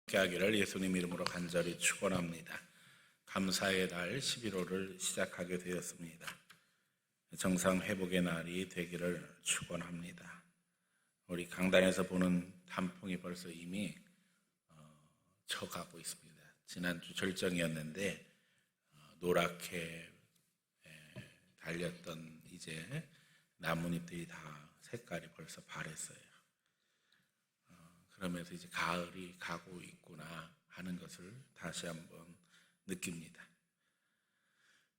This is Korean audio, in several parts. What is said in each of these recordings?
함께 하기를 예수님 이름으로 간절히 축원합니다. 감사의 달 11월을 시작하게 되었습니다. 정상 회복의 날이 되기를 축원합니다. 우리 강단에서 보는 단풍이 벌써 이미 져가고 있습니다. 지난주 절정이었는데 노랗게 달렸던 이제 나뭇잎들이 다 색깔이 벌써 바랬어요. 그러면서 이제 가을이 가고 있구나 하는 것을 다시 한번 느낍니다.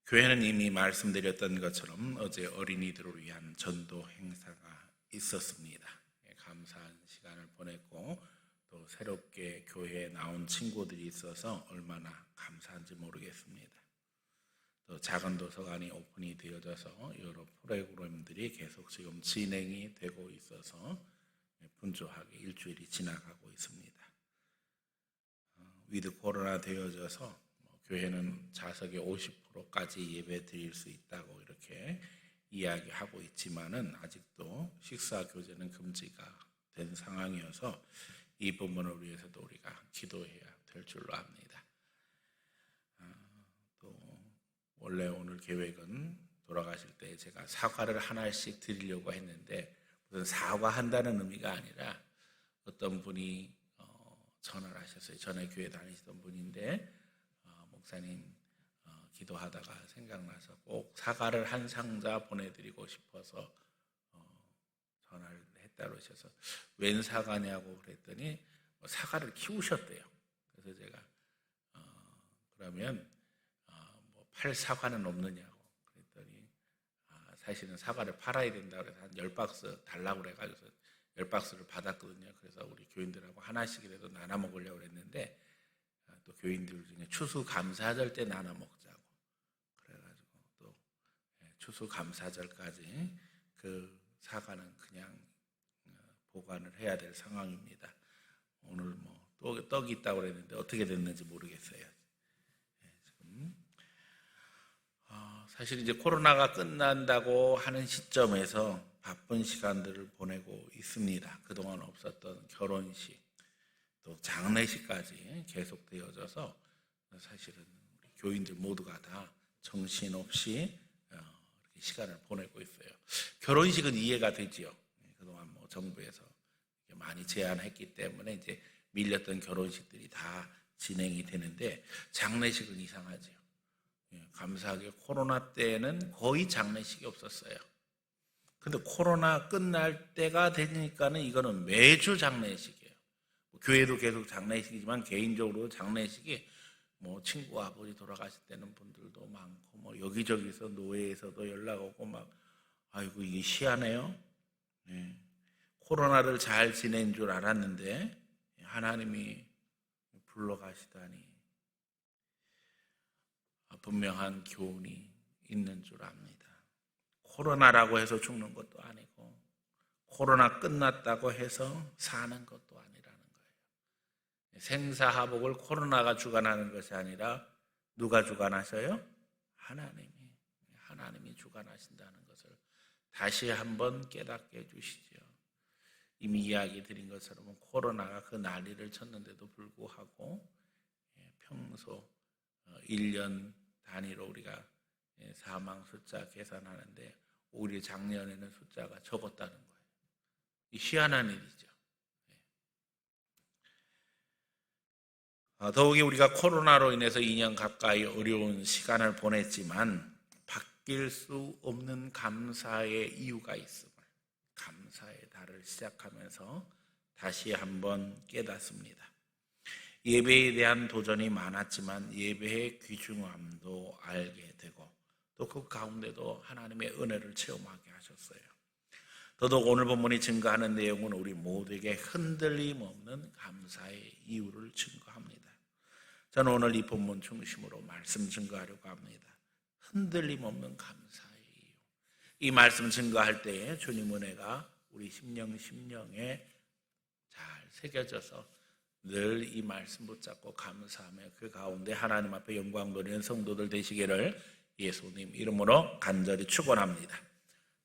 교회는 이미 말씀드렸던 것처럼 어제 어린이들을 위한 전도 행사가 있었습니다. 감사한 시간을 보냈고 또 새롭게 교회에 나온 친구들이 있어서 얼마나 감사한지 모르겠습니다. 또 작은 도서관이 오픈이 되어져서 여러 프로그램들이 계속 지금 진행이 되고 있어서 분주하게 일주일이 지나가고 있습니다. 위드 코로나 되어져서 교회는 좌석의 50%까지 예배 드릴 수 있다고 이렇게 이야기하고 있지만은 아직도 식사 교제는 금지가 된 상황이어서 이 부분을 위해서도 우리가 기도해야 될 줄로 압니다. 또 원래 오늘 계획은 돌아가실 때 제가 사과를 하나씩 드리려고 했는데 무슨 사과한다는 의미가 아니라 어떤 분이 전화를 하셨어요. 전에 교회 다니시던 분인데 목사님 기도하다가 생각나서 꼭 사과를 한 상자 보내드리고 싶어서 전화를 했다고 하셔서 웬 사과냐고 그랬더니 사과를 키우셨대요. 그래서 제가 그러면 팔 사과는 없느냐고 그랬더니 사실은 사과를 팔아야 된다고 해서 한 10박스 달라고 그래가지고 10박스를 받았거든요. 그래서 우리 교인들하고 하나씩이라도 나눠 먹으려고 했는데 또 교인들 중에 추수감사절 때 나눠 먹자고 그래가지고 또 추수감사절까지 그 사과는 그냥 보관을 해야 될 상황입니다. 오늘 또 떡이 있다고 그랬는데 어떻게 됐는지 모르겠어요. 지금 사실 이제 코로나가 끝난다고 하는 시점에서 바쁜 시간들을 보내고 있습니다. 그동안 없었던 결혼식, 또 장례식까지 계속되어져서 사실은 우리 교인들 모두가 다 정신없이 이렇게 시간을 보내고 있어요. 결혼식은 이해가 되지요. 그동안 정부에서 많이 제한했기 때문에 이제 밀렸던 결혼식들이 다 진행이 되는데 장례식은 이상하지요. 감사하게 코로나 때는 거의 장례식이 없었어요. 근데 코로나 끝날 때가 되니까는 이거는 매주 장례식이에요. 교회도 계속 장례식이지만 개인적으로 장례식이 친구 아버지 돌아가실 때는 분들도 많고 여기저기서 노예에서도 연락 오고 아이고 이게 희한해요. 코로나를 잘 지낸 줄 알았는데 하나님이 불러가시다니 분명한 교훈이 있는 줄 압니다. 코로나라고 해서 죽는 것도 아니고 코로나 끝났다고 해서 사는 것도 아니라는 거예요. 생사화복을 코로나가 주관하는 것이 아니라 누가 주관하셔요? 하나님이 주관하신다는 것을 다시 한번 깨닫게 해주시죠. 이미 이야기 드린 것처럼 코로나가 그 난리를 쳤는데도 불구하고 평소 1년 단위로 우리가 사망 숫자 계산하는데 오히려 작년에는 숫자가 적었다는 거예요. 이 희한한 일이죠. 더욱이 우리가 코로나로 인해서 2년 가까이 어려운 시간을 보냈지만 바뀔 수 없는 감사의 이유가 있음을 감사의 달을 시작하면서 다시 한번 깨닫습니다. 예배에 대한 도전이 많았지만 예배의 귀중함도 알게 되고 또 그 가운데도 하나님의 은혜를 체험하게 하셨어요. 더더욱 오늘 본문이 증거하는 내용은 우리 모두에게 흔들림 없는 감사의 이유를 증거합니다. 저는 오늘 이 본문 중심으로 말씀 증거하려고 합니다. 흔들림 없는 감사의 이유. 이 말씀 증거할 때에 주님 은혜가 우리 심령에 잘 새겨져서 늘 이 말씀 붙잡고 감사하며 그 가운데 하나님 앞에 영광 돌리는 성도들 되시기를 예수님 이름으로 간절히 축원합니다.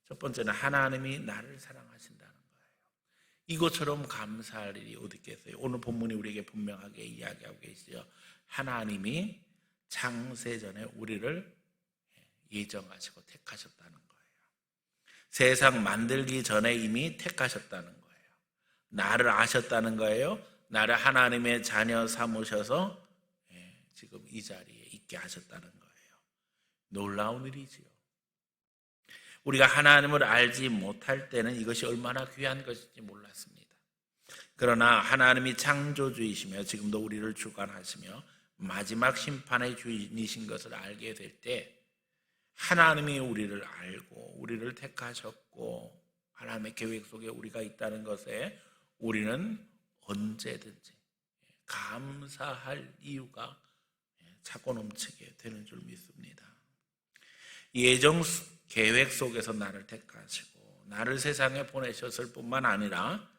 첫 번째는 하나님이 나를 사랑하신다는 거예요. 이것처럼 감사할 일이 어디 있겠어요? 오늘 본문이 우리에게 분명하게 이야기하고 계시죠. 하나님이 창세전에 우리를 예정하시고 택하셨다는 거예요. 세상 만들기 전에 이미 택하셨다는 거예요. 나를 아셨다는 거예요. 나를 하나님의 자녀 삼으셔서 지금 이 자리에 있게 하셨다는 거예요. 놀라운 일이지요. 우리가 하나님을 알지 못할 때는 이것이 얼마나 귀한 것인지 몰랐습니다. 그러나 하나님이 창조주이시며 지금도 우리를 주관하시며 마지막 심판의 주인이신 것을 알게 될 때 하나님이 우리를 알고 우리를 택하셨고 하나님의 계획 속에 우리가 있다는 것에 우리는 언제든지 감사할 이유가 차고 넘치게 되는 줄 믿습니다. 예정 계획 속에서 나를 택하시고 나를 세상에 보내셨을 뿐만 아니라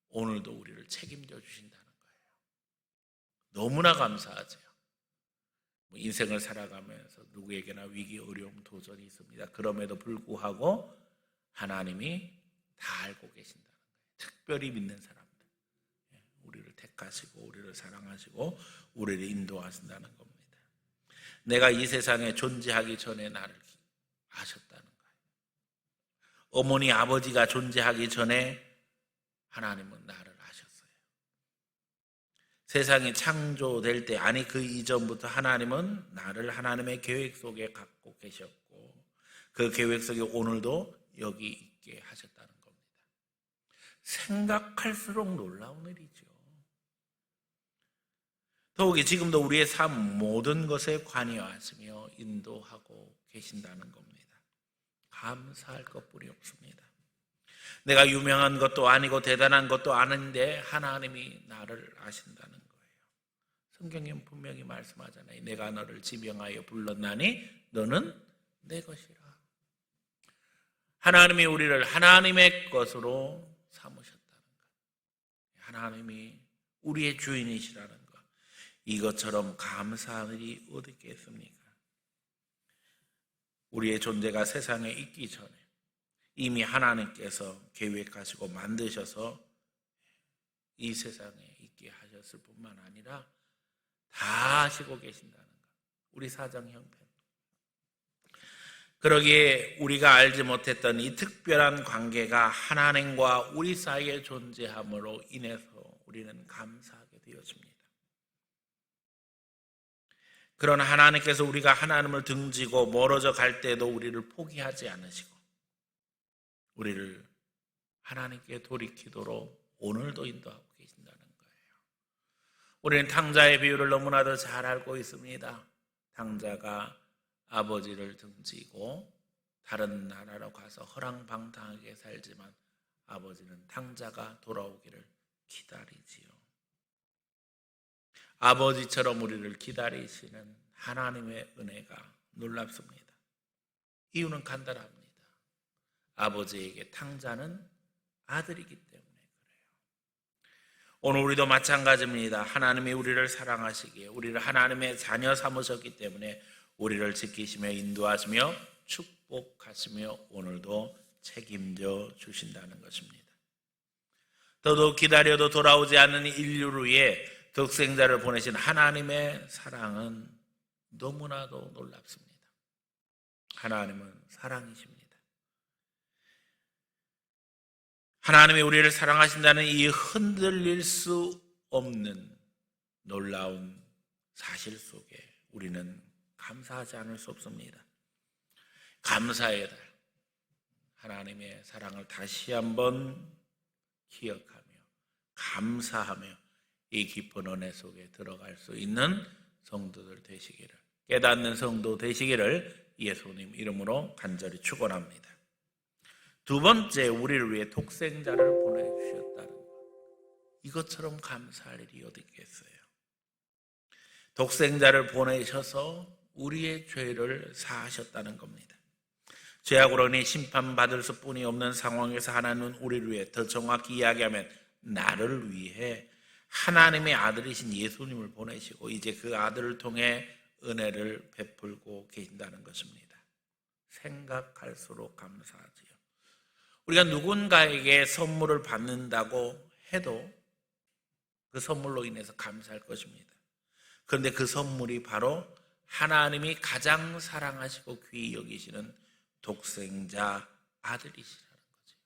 오늘도 우리를 책임져 주신다는 거예요. 너무나 감사하죠. 인생을 살아가면서 누구에게나 위기, 어려움, 도전이 있습니다. 그럼에도 불구하고 하나님이 다 알고 계신다는 거예요. 특별히 믿는 사람들, 우리를 택하시고 우리를 사랑하시고 우리를 인도하신다는 겁니다. 내가 이 세상에 존재하기 전에 나를 아셨다는 거예요. 어머니, 아버지가 존재하기 전에 하나님은 나를 아셨어요. 세상이 창조될 때, 아니 그 이전부터 하나님은 나를 하나님의 계획 속에 갖고 계셨고 그 계획 속에 오늘도 여기 있게 하셨다는 겁니다. 생각할수록 놀라운 일이죠. 더욱이 지금도 우리의 삶 모든 것에 관여하시며 인도하고 계신다는 겁니다. 감사할 것뿐이 없습니다. 내가 유명한 것도 아니고 대단한 것도 아닌데 하나님이 나를 아신다는 거예요. 성경에 분명히 말씀하잖아요. 내가 너를 지명하여 불렀나니 너는 내 것이라. 하나님이 우리를 하나님의 것으로 삼으셨다는 것, 하나님이 우리의 주인이시라는 것, 이것처럼 감사한 일이 어디 있겠습니까? 우리의 존재가 세상에 있기 전에 이미 하나님께서 계획하시고 만드셔서 이 세상에 있게 하셨을 뿐만 아니라 다 아시고 계신다는 것. 우리 사정 형편. 그러기에 우리가 알지 못했던 이 특별한 관계가 하나님과 우리 사이에 존재함으로 인해서 우리는 감사하게 되었습니다. 그러나 하나님께서 우리가 하나님을 등지고 멀어져 갈 때도 우리를 포기하지 않으시고 우리를 하나님께 돌이키도록 오늘도 인도하고 계신다는 거예요. 우리는 탕자의 비유를 너무나도 잘 알고 있습니다. 탕자가 아버지를 등지고 다른 나라로 가서 허랑방탕하게 살지만 아버지는 탕자가 돌아오기를 기다리지요. 아버지처럼 우리를 기다리시는 하나님의 은혜가 놀랍습니다. 이유는 간단합니다. 아버지에게 탕자는 아들이기 때문에 그래요. 오늘 우리도 마찬가지입니다. 하나님이 우리를 사랑하시기에 우리를 하나님의 자녀 삼으셨기 때문에 우리를 지키시며 인도하시며 축복하시며 오늘도 책임져 주신다는 것입니다. 더더욱 기다려도 돌아오지 않는 인류를 위해 독생자를 보내신 하나님의 사랑은 너무나도 놀랍습니다. 하나님은 사랑이십니다. 하나님이 우리를 사랑하신다는 이 흔들릴 수 없는 놀라운 사실 속에 우리는 감사하지 않을 수 없습니다. 감사의 달, 하나님의 사랑을 다시 한번 기억하며 감사하며 이 깊은 은혜 속에 들어갈 수 있는 성도들 되시기를, 깨닫는 성도 되시기를 예수님 이름으로 간절히 축원합니다. 두 번째, 우리를 위해 독생자를 보내주셨다는 것. 이것처럼 감사할 일이 어디 있겠어요? 독생자를 보내셔서 우리의 죄를 사하셨다는 겁니다. 죄악으로 인해 심판받을 수뿐이 없는 상황에서 하나님은 우리를 위해, 더 정확히 이야기하면 나를 위해 하나님의 아들이신 예수님을 보내시고 이제 그 아들을 통해 은혜를 베풀고 계신다는 것입니다. 생각할수록 감사하지요. 우리가 누군가에게 선물을 받는다고 해도 그 선물로 인해서 감사할 것입니다. 그런데 그 선물이 바로 하나님이 가장 사랑하시고 귀히 여기시는 독생자 아들이시라는 거죠.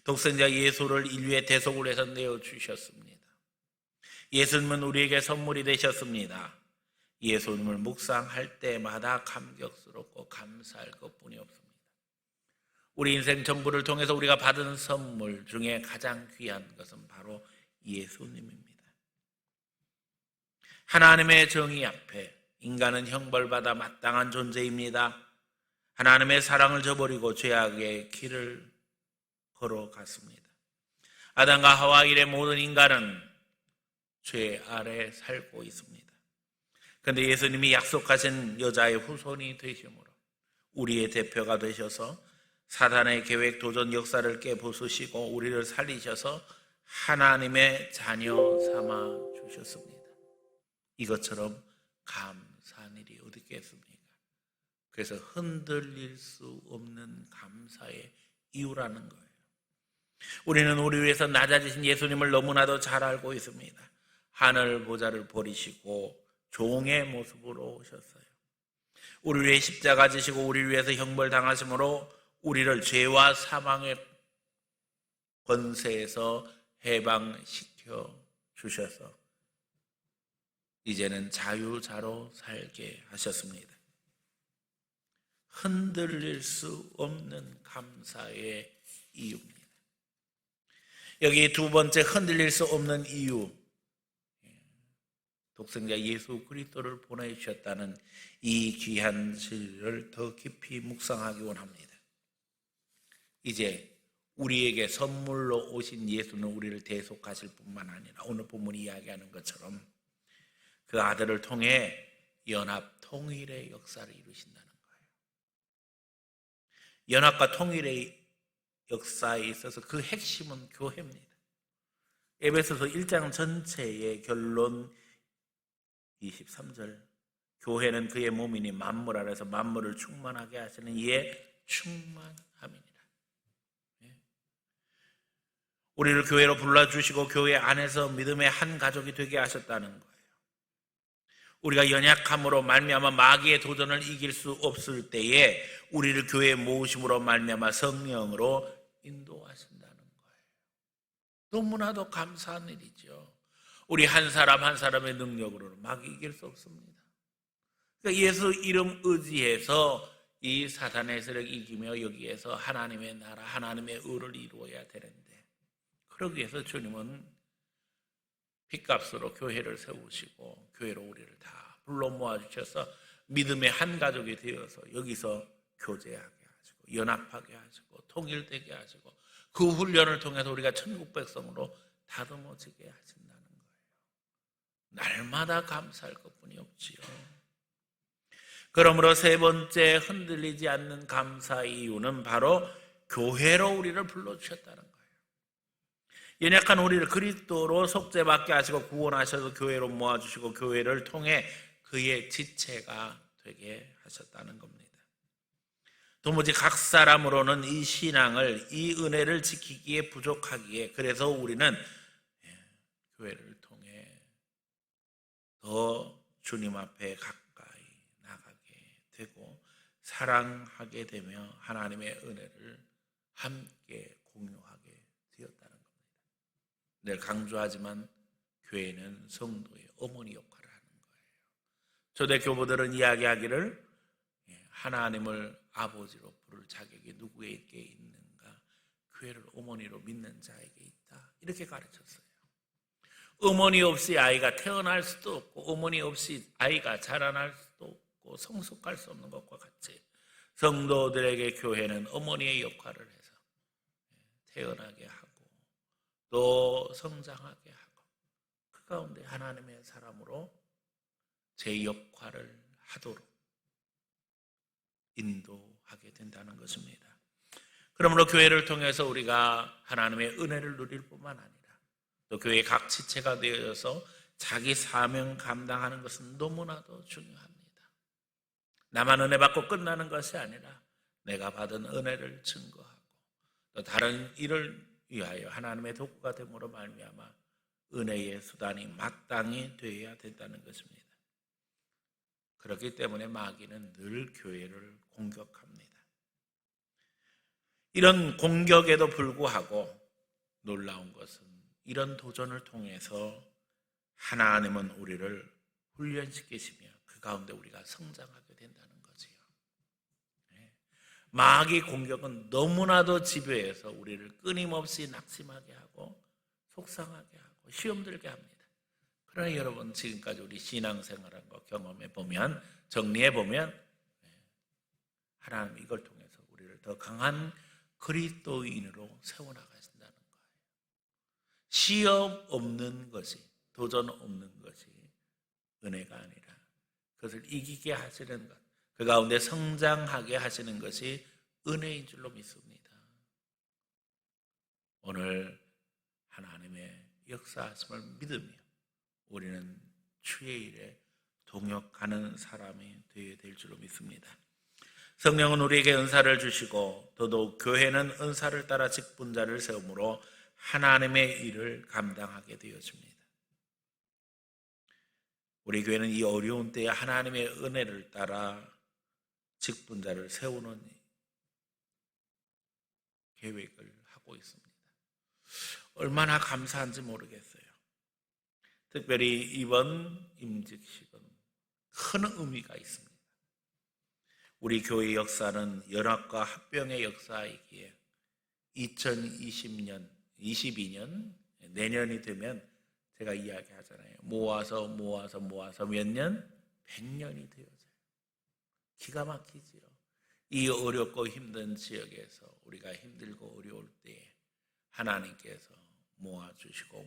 독생자 예수를 인류의 대속을 해서 내어주셨습니다. 예수님은 우리에게 선물이 되셨습니다. 예수님을 묵상할 때마다 감격스럽고 감사할 것뿐이 없습니다. 우리 인생 전부를 통해서 우리가 받은 선물 중에 가장 귀한 것은 바로 예수님입니다. 하나님의 정의 앞에 인간은 형벌받아 마땅한 존재입니다. 하나님의 사랑을 저버리고 죄악의 길을 걸어갔습니다. 아담과 하와 이래 모든 인간은 죄 아래 살고 있습니다. 그런데 예수님이 약속하신 여자의 후손이 되심으로 우리의 대표가 되셔서 사단의 계획 도전 역사를 깨부수시고 우리를 살리셔서 하나님의 자녀 삼아 주셨습니다. 이것처럼 감사한 일이 어디 있겠습니까? 그래서 흔들릴 수 없는 감사의 이유라는 거예요. 우리는 우리 위해서 낮아지신 예수님을 너무나도 잘 알고 있습니다. 하늘 보좌를 버리시고 종의 모습으로 오셨어요. 우리 위해 십자가 지시고 우리 위해서 형벌 당하심으로 우리를 죄와 사망의 권세에서 해방시켜 주셔서 이제는 자유자로 살게 하셨습니다. 흔들릴 수 없는 감사의 이유입니다. 여기 두 번째 흔들릴 수 없는 이유, 독생자 예수 그리스도를 보내주셨다는 이 귀한 진리를 더 깊이 묵상하기 원합니다. 이제 우리에게 선물로 오신 예수는 우리를 대속하실 뿐만 아니라 오늘 본문이 이야기하는 것처럼 그 아들을 통해 연합 통일의 역사를 이루신다는 거예요. 연합과 통일의 역사에 있어서 그 핵심은 교회입니다. 에베소서 1장 전체의 결론 23절, 교회는 그의 몸이니 만물 아래서 만물을 충만하게 하시는 이의 충만함이니라. 우리를 교회로 불러주시고 교회 안에서 믿음의 한 가족이 되게 하셨다는 거예요. 우리가 연약함으로 말미암아 마귀의 도전을 이길 수 없을 때에 우리를 교회에 모으심으로 말미암아 성령으로 인도하신다는 거예요. 너무나도 감사한 일이죠. 우리 한 사람 한 사람의 능력으로는 마귀 이길 수 없습니다. 그러니까 예수 이름 의지해서 이 사탄의 세력을 이기며 여기에서 하나님의 나라, 하나님의 의를 이루어야 되는데 그러기 위해서 주님은 핏값으로 교회를 세우시고 교회로 우리를 다 불러 모아주셔서 믿음의 한 가족이 되어서 여기서 교제하게 하시고 연합하게 하시고 통일되게 하시고 그 훈련을 통해서 우리가 천국 백성으로 다듬어지게 하신다는 거예요. 날마다 감사할 것뿐이 없지요. 그러므로 세 번째 흔들리지 않는 감사의 이유는 바로 교회로 우리를 불러주셨다는 거예요. 연약한 우리를 그리스도로 속죄받게 하시고 구원하셔서 교회로 모아주시고 교회를 통해 그의 지체가 되게 하셨다는 겁니다. 도무지 각 사람으로는 이 신앙을, 이 은혜를 지키기에 부족하기에 그래서 우리는 교회를 통해 더 주님 앞에 가까이 나가게 되고 사랑하게 되며 하나님의 은혜를 함께 공유하게 되었다는 겁니다. 늘 강조하지만 교회는 성도의 어머니 역할을 하는 거예요. 초대 교부들은 이야기하기를 하나님을 아버지로 부를 자격이 누구에게 있는가? 교회를 어머니로 믿는 자에게 있다. 이렇게 가르쳤어요. 어머니 없이 아이가 태어날 수도 없고 어머니 없이 아이가 자라날 수도 없고 성숙할 수 없는 것과 같이 성도들에게 교회는 어머니의 역할을 해서 태어나게 하고 또 성장하게 하고 그 가운데 하나님의 사람으로 제 역할을 하도록 인도하게 된다는 것입니다. 그러므로 교회를 통해서 우리가 하나님의 은혜를 누릴 뿐만 아니라 또 교회의 각 지체가 되어서 자기 사명 감당하는 것은 너무나도 중요합니다. 나만 은혜 받고 끝나는 것이 아니라 내가 받은 은혜를 증거하고 또 다른 일을 위하여 하나님의 도구가 됨으로 말미암아 은혜의 수단이 마땅히 되어야 된다는 것입니다. 그렇기 때문에 마귀는 늘 교회를 공격합니다. 이런 공격에도 불구하고 놀라운 것은 이런 도전을 통해서 하나님은 우리를 훈련시키시며 그 가운데 우리가 성장하게 된다는 거지요. 마귀 공격은 너무나도 집요해서 우리를 끊임없이 낙심하게 하고 속상하게 하고 시험 들게 합니다. 그러나 여러분 지금까지 우리 신앙생활한 거 경험해 보면 정리해 보면 하나님 이걸 통해서 우리를 더 강한 그리스도인으로 세워나가신다는 거예요. 시험 없는 것이 도전 없는 것이 은혜가 아니라 그것을 이기게 하시는 것, 그 가운데 성장하게 하시는 것이 은혜인 줄로 믿습니다. 오늘 하나님의 역사하심을 믿으며 우리는 주의 일에 동역하는 사람이 되어야 될 줄로 믿습니다. 성령은 우리에게 은사를 주시고 더더욱 교회는 은사를 따라 직분자를 세우므로 하나님의 일을 감당하게 되어집니다. 우리 교회는 이 어려운 때에 하나님의 은혜를 따라 직분자를 세우는 계획을 하고 있습니다. 얼마나 감사한지 모르겠어요. 특별히 이번 임직식은 큰 의미가 있습니다. 우리 교회 역사는 연합과 합병의 역사이기에 2022년 내년이 되면 제가 이야기하잖아요. 모아서 몇 년? 100년이 되어져요. 기가 막히지요. 이 어렵고 힘든 지역에서 우리가 힘들고 어려울 때에 하나님께서 모아주셨어요.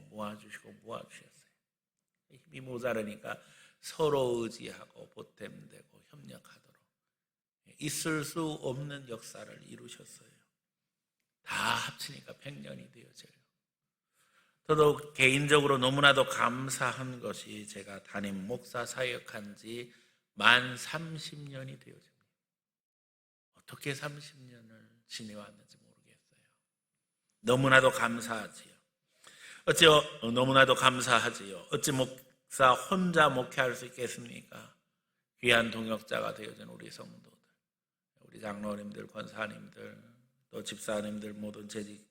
힘이 모자라니까 서로 의지하고 보탬되고 협력하도록 있을 수 없는 역사를 이루셨어요. 다 합치니까 100년이 되어져요. 저도 개인적으로 너무나도 감사한 것이 제가 담임 목사 사역한 지 만 30년이 되어집니다. 어떻게 30년을 지내왔는지 모르겠어요. 너무나도 감사하지요. 너무나도 감사하지요. 어찌 목사 혼자 목회할 수 있겠습니까? 귀한 동역자가 되어진 우리 성도들, 우리 장로님들, 권사님들, 또 집사님들 모든 재직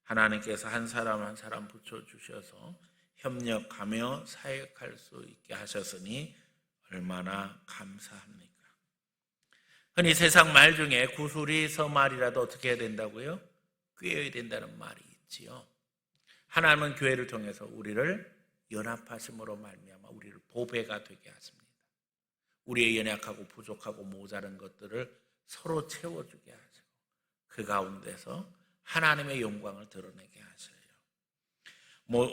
하나님께서 한 사람 한 사람 붙여주셔서 협력하며 사역할 수 있게 하셨으니 얼마나 감사합니까? 흔히 세상 말 중에 구슬이 서말이라도 어떻게 해야 된다고요? 꿰어야 된다는 말이 있지요. 하나님은 교회를 통해서 우리를 연합하심으로 말미암아 우리를 보배가 되게 하십니다. 우리의 연약하고 부족하고 모자란 것들을 서로 채워주게 하시고 그 가운데서 하나님의 영광을 드러내게 하셔요.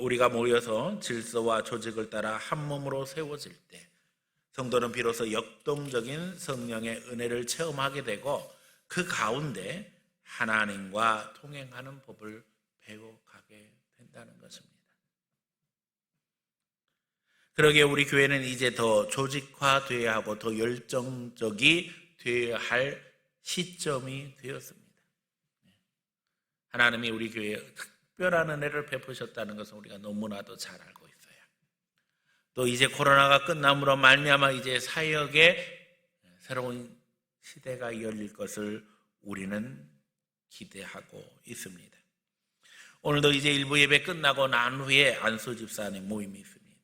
우리가 모여서 질서와 조직을 따라 한 몸으로 세워질 때 성도는 비로소 역동적인 성령의 은혜를 체험하게 되고 그 가운데 하나님과 통행하는 법을 배워가게 된다는 것입니다. 그러기에 우리 교회는 이제 더 조직화되어야 하고 더 열정적이 되어야 할 시점이 되었습니다. 하나님이 우리 교회에 특별한 은혜를 베푸셨다는 것은 우리가 너무나도 잘 알고 있어요. 또 이제 코로나가 끝남으로 말미암아 이제 사역의 새로운 시대가 열릴 것을 우리는 기대하고 있습니다. 오늘도 이제 1부 예배 끝나고 난 후에 안수 집사님 모임이 있습니다.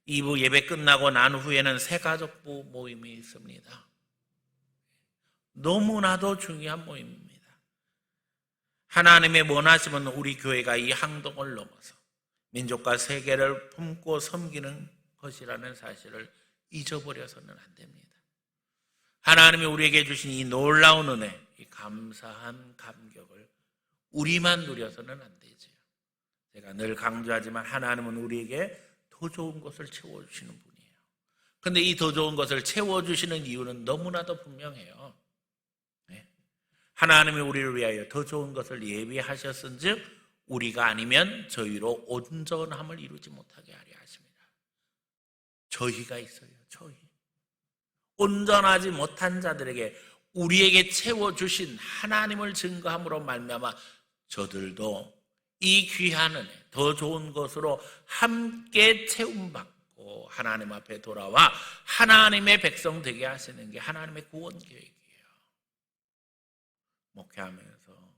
2부 예배 끝나고 난 후에는 새가족부 모임이 있습니다. 너무나도 중요한 모임입니다. 하나님의 원하심은 우리 교회가 이 항동을 넘어서 민족과 세계를 품고 섬기는 것이라는 사실을 잊어버려서는 안 됩니다. 하나님이 우리에게 주신 이 놀라운 은혜, 이 감사한 감격을 우리만 누려서는 안 되죠. 제가 늘 강조하지만 하나님은 우리에게 더 좋은 것을 채워주시는 분이에요. 그런데 이 더 좋은 것을 채워주시는 이유는 너무나도 분명해요. 하나님이 우리를 위하여 더 좋은 것을 예비하셨은즉 우리가 아니면 저희로 온전함을 이루지 못하게 하려 하십니다. 저희가 있어요. 저희. 온전하지 못한 자들에게 우리에게 채워주신 하나님을 증거함으로 말미암아 저들도 이 귀한 은혜, 더 좋은 것으로 함께 채움받고 하나님 앞에 돌아와 하나님의 백성 되게 하시는 게 하나님의 구원 계획이에요. 목회하면서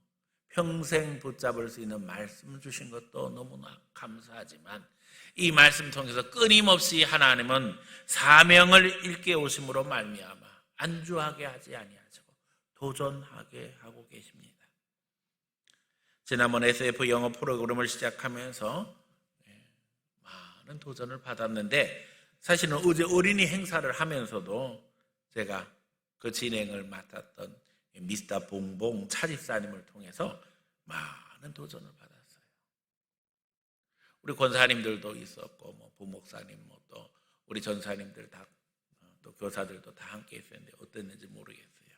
평생 붙잡을 수 있는 말씀 주신 것도 너무나 감사하지만 이 말씀 통해서 끊임없이 하나님은 사명을 일깨우심으로 말미암아 안주하게 하지 아니하시고 도전하게 하고 계십니다. 지난번 SF 영어 프로그램을 시작하면서 많은 도전을 받았는데 사실은 어제 어린이 행사를 하면서도 제가 그 진행을 맡았던 미스터 봉봉 차집사님을 통해서 많은 도전을 받았어요. 우리 권사님들도 있었고 뭐 부목사님 또 우리 전사님들 다 또 교사들도 다 함께 있었는데 어땠는지 모르겠어요.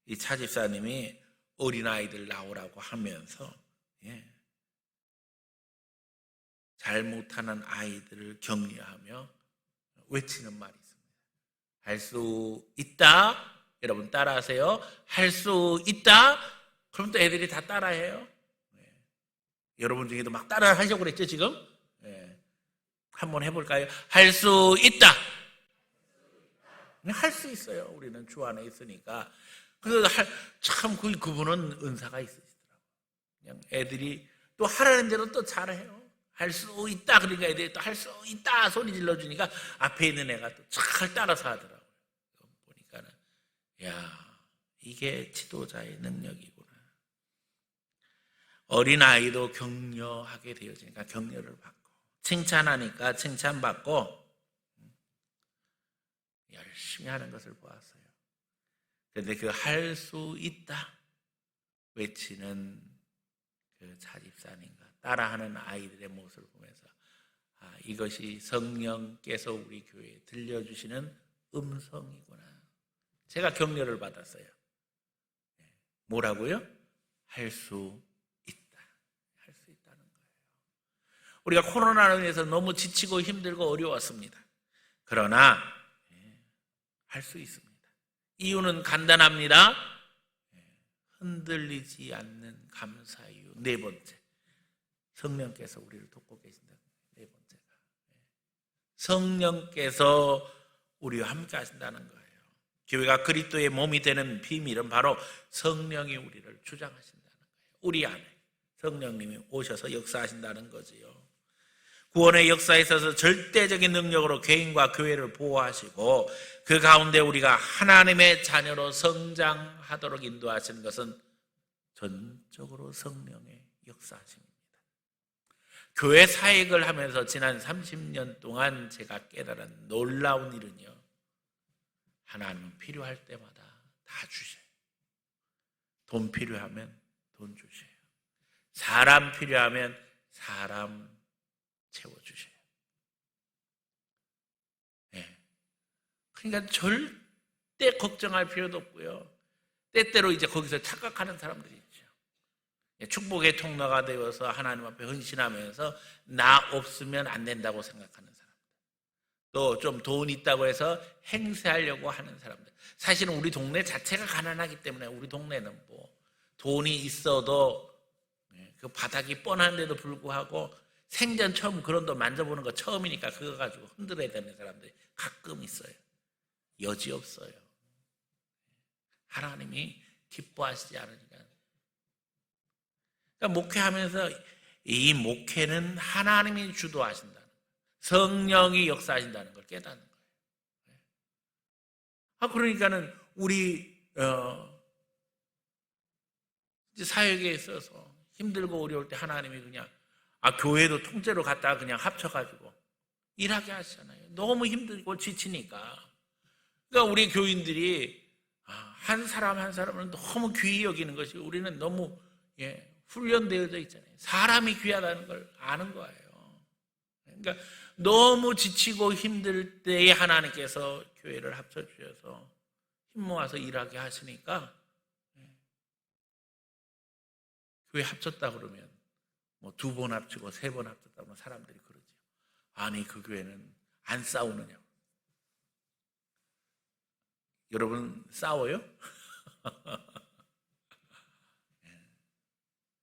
이 차집사님이 어린아이들 나오라고 하면서 잘 못하는 아이들을 격려하며 외치는 말이 있습니다. 할 수 있다. 여러분 따라하세요. 할 수 있다. 그럼 또 애들이 다 따라해요. 여러분 중에도 막 따라하려고 그랬죠 지금? 한번 해볼까요? 할 수 있다. 할 수 있어요. 우리는 주 안에 있으니까. 그래서 참 그분은 은사가 있으시더라고요. 그냥 애들이 또 하라는 대로 또 잘해요. 할 수 있다. 그러니까 애들이 또 할 수 있다 소리 질러주니까 앞에 있는 애가 또 잘 따라서 하더라고요. 보니까는 야 이게 지도자의 능력이구나. 어린아이도 격려하게 되어지니까 격려를 받고 칭찬하니까 칭찬받고 열심히 하는 것을 보았어요. 그런데 그 할 수 있다 외치는 그 차집사님과 따라하는 아이들의 모습을 보면서 이것이 성령께서 우리 교회에 들려주시는 음성이구나. 제가 격려를 받았어요. 뭐라고요? 할 수 있다. 할 수 있다는 거예요. 우리가 코로나로 인해서 너무 지치고 힘들고 어려웠습니다. 그러나 할 수 있습니다. 이유는 간단합니다. 흔들리지 않는 감사 이유. 네 번째, 성령께서 우리를 돕고 계신다. 네 번째가 성령께서 우리와 함께 하신다는 거예요. 교회가 그리스도의 몸이 되는 비밀은 바로 성령이 우리를 주장하신다는 거예요. 우리 안에 성령님이 오셔서 역사하신다는 거지요. 구원의 역사에 있어서 절대적인 능력으로 개인과 교회를 보호하시고 그 가운데 우리가 하나님의 자녀로 성장하도록 인도하시는 것은 전적으로 성령의 역사하심입니다. 교회 사역을 하면서 지난 30년 동안 제가 깨달은 놀라운 일은요, 하나님은 필요할 때마다 다 주셔요. 돈 필요하면 돈 주셔요. 사람 필요하면 사람 채워주셔요. 그러니까 절대 걱정할 필요도 없고요. 때때로 이제 거기서 착각하는 사람들이 있죠. 축복의 통로가 되어서 하나님 앞에 헌신하면서 나 없으면 안 된다고 생각하는 사람들. 또 좀 돈 있다고 해서 행세하려고 하는 사람들. 사실은 우리 동네 자체가 가난하기 때문에 우리 동네는 뭐 돈이 있어도 그 바닥이 뻔한데도 불구하고 생전 처음 그런 돈 만져보는 거 처음이니까 그거 가지고 흔들어야 되는 사람들이 가끔 있어요. 여지없어요. 하나님이 기뻐하시지 않으니까. 그러니까 목회하면서 이 목회는 하나님이 주도하신다는 거예요. 성령이 역사하신다는 걸 깨닫는 거예요. 그러니까는 우리 사역에 있어서 힘들고 어려울 때 하나님이 그냥 교회도 통째로 갖다가 그냥 합쳐가지고 일하게 하시잖아요. 너무 힘들고 지치니까. 그러니까 우리 교인들이 한 사람 한 사람을 너무 귀히 여기는 것이 우리는 너무 훈련되어져 있잖아요. 사람이 귀하다는 걸 아는 거예요. 그러니까 너무 지치고 힘들 때에 하나님께서 교회를 합쳐주셔서 힘 모아서 일하게 하시니까 교회 합쳤다 그러면 뭐 2번 합치고 3번 합쳤다 그러면 사람들이 그러죠. 아니 그 교회는 안 싸우느냐고. 여러분 싸워요?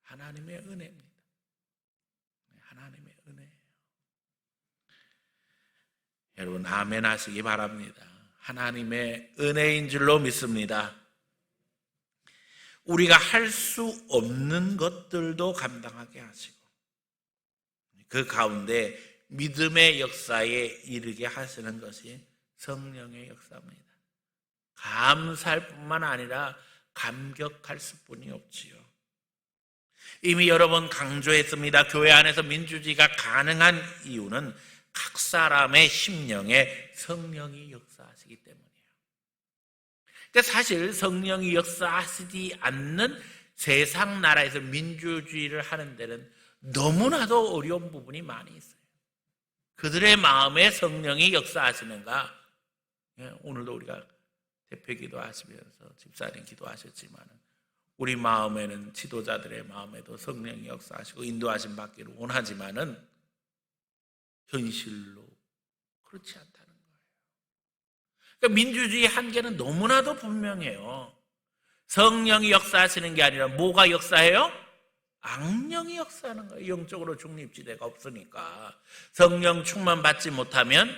하나님의 은혜입니다. 하나님의 은혜예요. 여러분 아멘 하시기 바랍니다. 하나님의 은혜인 줄로 믿습니다. 우리가 할 수 없는 것들도 감당하게 하시고 그 가운데 믿음의 역사에 이르게 하시는 것이 성령의 역사입니다. 감사할 뿐만 아니라 감격할 수뿐이 없지요. 이미 여러 번 강조했습니다. 교회 안에서 민주주의가 가능한 이유는 각 사람의 심령에 성령이 역사하시기 때문이에요. 근데 사실 성령이 역사하시지 않는 세상 나라에서 민주주의를 하는 데는 너무나도 어려운 부분이 많이 있어요. 그들의 마음에 성령이 역사하시는가? 오늘도 우리가 대표 기도하시면서 집사님 기도하셨지만 우리 마음에는 지도자들의 마음에도 성령이 역사하시고 인도하심 받기를 원하지만은 현실로 그렇지 않다는 거예요. 그러니까 민주주의 한계는 너무나도 분명해요. 성령이 역사하시는 게 아니라 뭐가 역사해요? 악령이 역사하는 거예요. 영적으로 중립지대가 없으니까 성령 충만 받지 못하면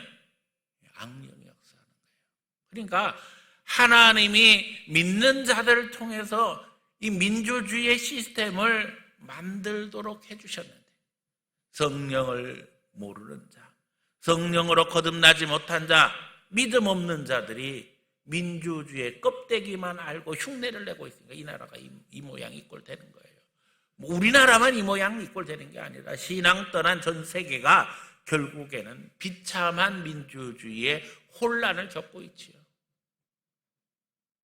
악령이 역사하는 거예요. 그러니까 하나님이 믿는 자들을 통해서 이 민주주의의 시스템을 만들도록 해주셨는데 성령을 모르는 자, 성령으로 거듭나지 못한 자, 믿음 없는 자들이 민주주의의 껍데기만 알고 흉내를 내고 있으니까 이 나라가 이 모양 이 꼴 되는 거예요. 우리나라만 이 모양 이 꼴 되는 게 아니라 신앙 떠난 전 세계가 결국에는 비참한 민주주의의 혼란을 겪고 있지요.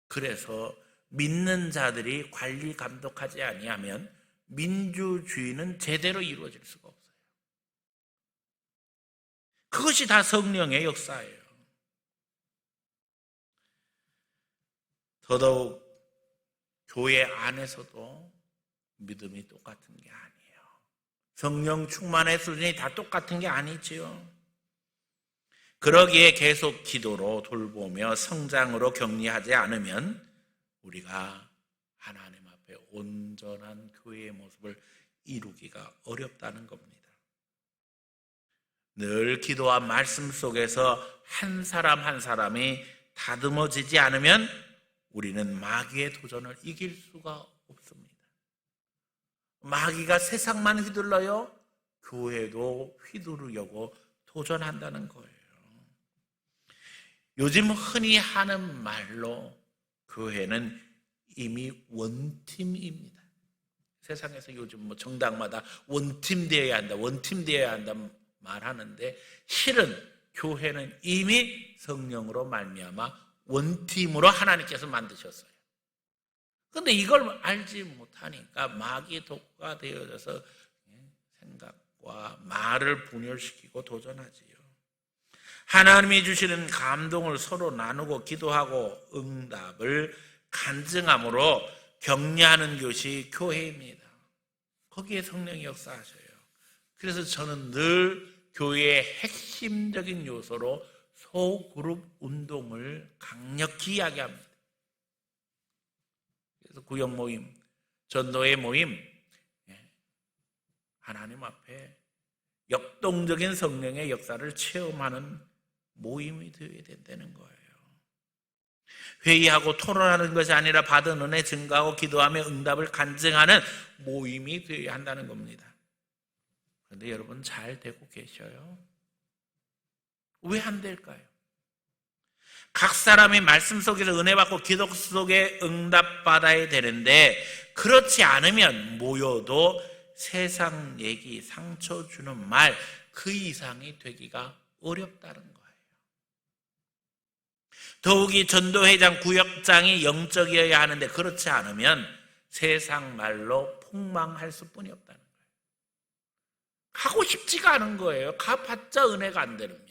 그래서 믿는 자들이 관리 감독하지 아니하면 민주주의는 제대로 이루어질 수가 없어요. 그것이 다 성령의 역사예요. 더더욱 교회 안에서도 믿음이 똑같은 게 아니에요. 성령 충만의 수준이 다 똑같은 게 아니지요. 그러기에 계속 기도로 돌보며 성장으로 격리하지 않으면 우리가 하나님 앞에 온전한 교회의 모습을 이루기가 어렵다는 겁니다. 늘 기도와 말씀 속에서 한 사람 한 사람이 다듬어지지 않으면 우리는 마귀의 도전을 이길 수가 없습니다. 마귀가 세상만 휘둘러요, 교회도 휘두르려고 도전한다는 거예요. 요즘 흔히 하는 말로 교회는 이미 원팀입니다. 세상에서 요즘 정당마다 원팀 되어야 한다, 원팀 되어야 한다 말하는데 실은 교회는 이미 성령으로 말미암아 원팀으로 하나님께서 만드셨어요. 그런데 이걸 알지 못하니까 마귀의 독가 되어져서 생각과 말을 분열시키고 도전하지요. 하나님이 주시는 감동을 서로 나누고 기도하고 응답을 간증함으로 격려하는 것이 교회입니다. 거기에 성령이 역사하셔요. 그래서 저는 늘 교회의 핵심적인 요소로 소그룹 운동을 강력히 이야기합니다. 그래서 구역 모임, 전도회 모임, 하나님 앞에 역동적인 성령의 역사를 체험하는 모임이 되어야 된다는 거예요. 회의하고 토론하는 것이 아니라 받은 은혜 증가하고 기도하며 응답을 간증하는 모임이 되어야 한다는 겁니다. 그런데 여러분 잘 되고 계셔요? 왜 안 될까요? 각 사람이 말씀 속에서 은혜 받고 기도 속에 응답 받아야 되는데 그렇지 않으면 모여도 세상 얘기, 상처 주는 말 그 이상이 되기가 어렵다는 거예요. 더욱이 전도회장, 구역장이 영적이어야 하는데 그렇지 않으면 세상 말로 폭망할 수뿐이 없다는 거예요. 하고 싶지가 않은 거예요. 가봤자 은혜가 안 되면.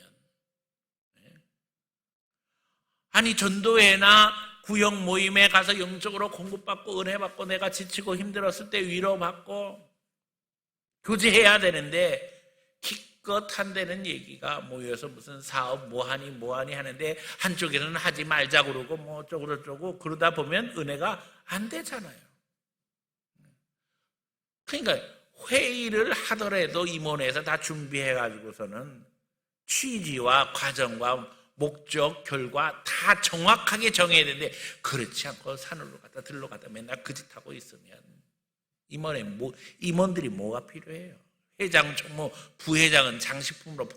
아니 전도회나 구역 모임에 가서 영적으로 공급받고 은혜받고 내가 지치고 힘들었을 때 위로받고 교제해야 되는데 기껏 한다는 얘기가 모여서 무슨 사업 뭐하니 하는데 한쪽에서는 하지 말자 그러고 뭐 어쩌고 저쩌고 그러다 보면 은혜가 안 되잖아요. 그러니까 회의를 하더라도 임원회에서 다 준비해가지고서는 취지와 과정과 목적, 결과 다 정확하게 정해야 되는데 그렇지 않고 산으로 갔다 들러 갔다 맨날 그 짓 하고 있으면 임원들이 뭐가 필요해요? 회장, 총무, 부회장은 장식품으로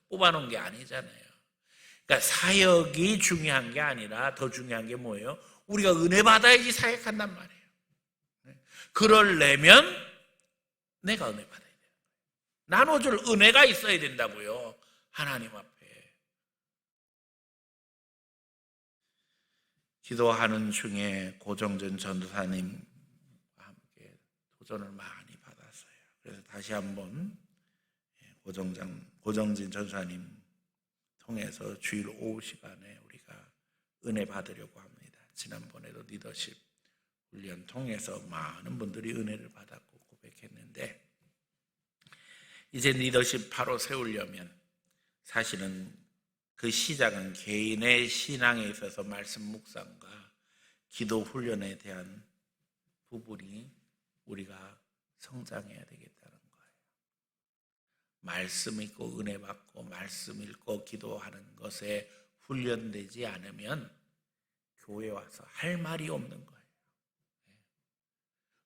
뽑아놓은 게 아니잖아요. 그러니까 사역이 중요한 게 아니라 더 중요한 게 뭐예요? 우리가 은혜 받아야지 사역한단 말이에요. 그러려면 내가 은혜 받아야 돼요. 나눠줄 은혜가 있어야 된다고요. 하나님 앞에. 기도하는 중에 고정진 전도사님과 함께 도전을 많이 받았어요. 그래서 다시 한번 고정진 전도사님 통해서 주일 오후 시간에 우리가 은혜 받으려고 합니다. 지난번에도 리더십 훈련 통해서 많은 분들이 은혜를 받았고 고백했는데 이제 리더십 바로 세우려면 사실은 그 시작은 개인의 신앙에 있어서 말씀 묵상과 기도 훈련에 대한 부분이 우리가 성장해야 되겠다는 거예요. 말씀 읽고 은혜 받고 말씀 읽고 기도하는 것에 훈련되지 않으면 교회 와서 할 말이 없는 거예요.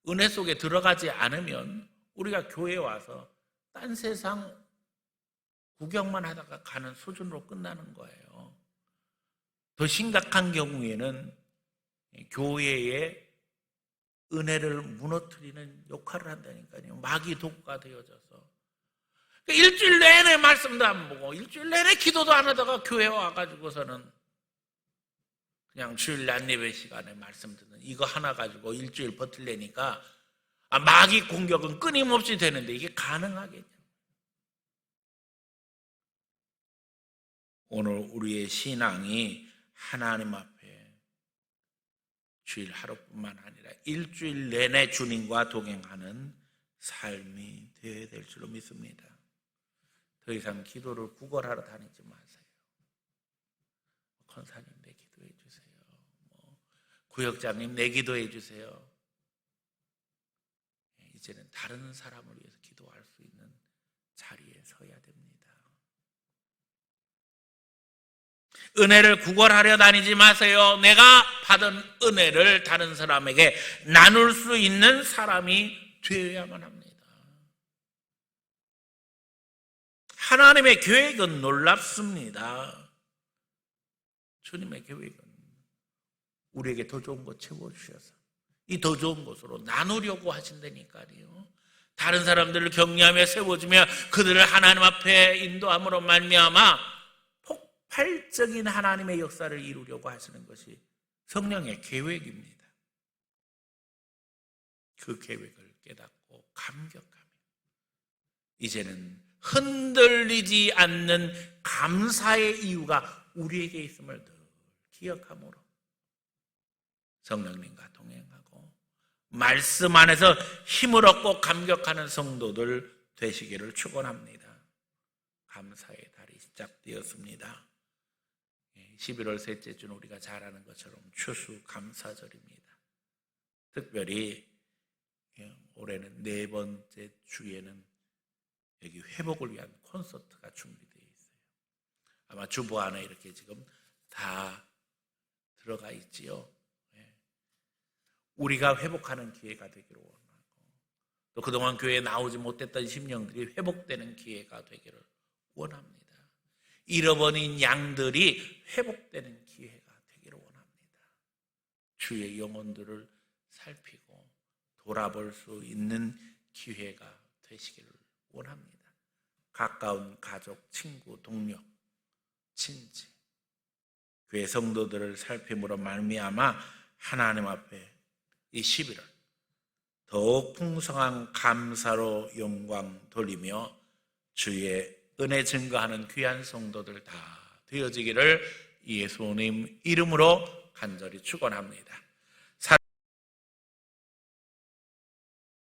은혜 속에 들어가지 않으면 우리가 교회 와서 딴 세상 구경만 하다가 가는 수준으로 끝나는 거예요. 더 심각한 경우에는 교회의 은혜를 무너뜨리는 역할을 한다니까요. 마귀 도구가 되어져서 일주일 내내 말씀도 안 보고 일주일 내내 기도도 안 하다가 교회 와가지고서는 그냥 주일 낮 예배 시간에 말씀 듣는 이거 하나 가지고 일주일 버틸래니까 마귀 공격은 끊임없이 되는데 이게 가능하겠냐? 오늘 우리의 신앙이 하나님 앞에 주일 하루뿐만 아니라 일주일 내내 주님과 동행하는 삶이 되어야 될 줄로 믿습니다. 더 이상 기도를 구걸하러 다니지 마세요. 권사님 내 기도해 주세요. 구역장님 내 기도해 주세요. 이제는 다른 사람을 위해서 기도할 수 있는 자리에 서야 됩니다. 은혜를 구걸하려 다니지 마세요. 내가 받은 은혜를 다른 사람에게 나눌 수 있는 사람이 되어야만 합니다. 하나님의 계획은 놀랍습니다. 주님의 계획은 우리에게 더 좋은 것 채워주셔서 이 더 좋은 것으로 나누려고 하신다니까요. 다른 사람들을 격려하며 세워주며 그들을 하나님 앞에 인도함으로 말미암아 폭발적인 하나님의 역사를 이루려고 하시는 것이 성령의 계획입니다. 그 계획을 깨닫고 감격하며 이제는 흔들리지 않는 감사의 이유가 우리에게 있음을 늘 기억함으로 성령님과 동행하고 말씀 안에서 힘을 얻고 감격하는 성도들 되시기를 축원합니다. 감사의 달이 시작되었습니다. 11월 셋째 주는 우리가 잘 아는 것처럼 추수감사절입니다. 특별히 올해는 네 번째 주에는 여기 회복을 위한 콘서트가 준비되어 있어요. 아마 주보 안에 이렇게 지금 다 들어가 있지요. 우리가 회복하는 기회가 되기를 원하고 또 그동안 교회에 나오지 못했던 심령들이 회복되는 기회가 되기를 원합니다. 잃어버린 양들이 회복되는 기회가 되기를 원합니다. 주의 영혼들을 살피고 돌아볼 수 있는 기회가 되시기를 원합니다. 가까운 가족, 친구, 동료, 친지, 교회 성도들을 살핌으로 말미암아 하나님 앞에 이 11월 더욱 풍성한 감사로 영광 돌리며 주의 은혜 증거하는 귀한 성도들 다 되어지기를 예수님 이름으로 간절히 축원합니다.